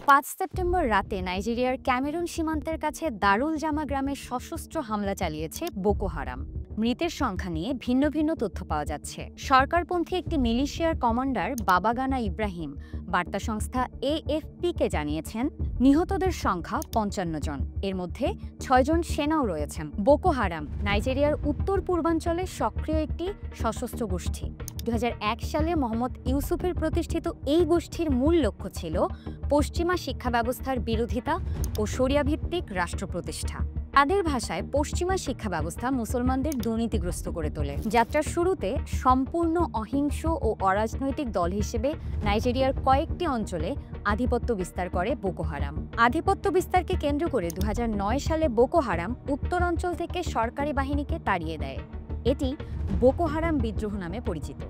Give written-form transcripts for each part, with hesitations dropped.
৫ September রাতে নাইজেরিয়ার Cameroon সীমান্তের কাছে দারুল জামা গ্রামে সশস্ত্র হামলা চালিয়েছে বোকো হারাম। মৃতের সংখ্যা নিয়ে ভিন্ন ভিন্ন তথ্য পাওয়া যাচ্ছে। সরকারপন্থী একটি মিলিশিয়ার কমান্ডার বাবাগানা ইব্রাহিম বার্তা সংস্থা এএফপিকে জানিয়েছেন, নিহতদের সংখ্যা ৫৫ জন, এর মধ্যে ৬ জন সেনাও রয়েছেন। বোকো হারাম নাইজেরিয়ার উত্তর পূর্বাঞ্চলে সক্রিয় একটি সশস্ত্র গোষ্ঠী। ২০০১ সালে মোহাম্মদ ইউসুফের প্রতিষ্ঠিত এই গোষ্ঠীর মূল লক্ষ্য ছিল পশ্চিমা শিক্ষা ব্যবস্থার বিরোধিতা ও শরিয়াভিত্তিক রাষ্ট্র প্রতিষ্ঠা। তাদের ভাষায় পশ্চিমা শিক্ষা ব্যবস্থা মুসলমানদের দুর্নীতিগ্রস্ত করে তোলে। যাত্রার শুরুতে সম্পূর্ণ অহিংস ও অরাজনৈতিক দল হিসেবে নাইজেরিয়ার কয়েকটি অঞ্চলে আধিপত্য বিস্তার করে বোকো হারাম। আধিপত্য বিস্তারকে কেন্দ্র করে ২০০৯ সালে বোকো হারাম উত্তরাঞ্চল থেকে সরকারি বাহিনীকে তাড়িয়ে দেয়। এটি বোকো হারাম বিদ্রোহ নামে পরিচিত।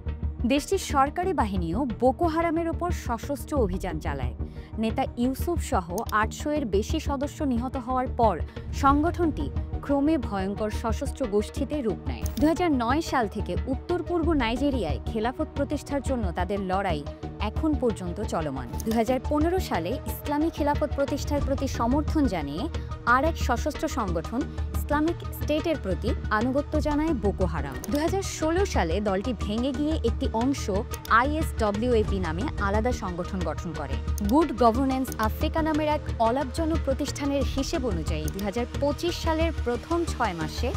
দেশটির সরকারি বাহিনীও বোকো হারামের ওপর সশস্ত্র অভিযান চালায়। নেতা ইউসুফ সহ ৮০০-এর বেশি সদস্য নিহত হওয়ার পর সংগঠনটি ক্রমে ভয়ঙ্কর সশস্ত্র গোষ্ঠীতে রূপ নেয়। ২০০৯ সাল থেকে উত্তর পূর্ব নাইজেরিয়ায় খেলাফত প্রতিষ্ঠার জন্য তাদের লড়াই এখন পর্যন্ত চলমান। ২০১৫ সালে ইসলামী খেলাফত প্রতিষ্ঠার প্রতি সমর্থন জানিয়ে আর এক সশস্ত্র সংগঠন ইসলামিক স্টেটের প্রতি আনুগত্য জানায় বোকো হারাম। ২০১৬ সালে দলটি ভেঙে গিয়ে একটি অংশ আইএসডব্লিউএপি নামে আলাদা সংগঠন গঠন করে। গুড গভর্নেন্স আফ্রিকা নামের এক অলাভজনক প্রতিষ্ঠানের হিসেব অনুযায়ী ২০২৫ সালের প্রথম ৬ মাসে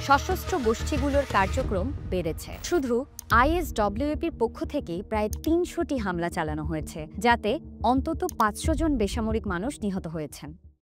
সশস্ত্র গোষ্ঠীগুলোর কার্যক্রম বেড়েছে। শুধু আইএসডব্লিউএপির পক্ষ থেকেই প্রায় ৩০০টি হামলা চালানো হয়েছে, যাতে অন্তত ৫০০ জন বেসামরিক মানুষ নিহত হয়েছেন।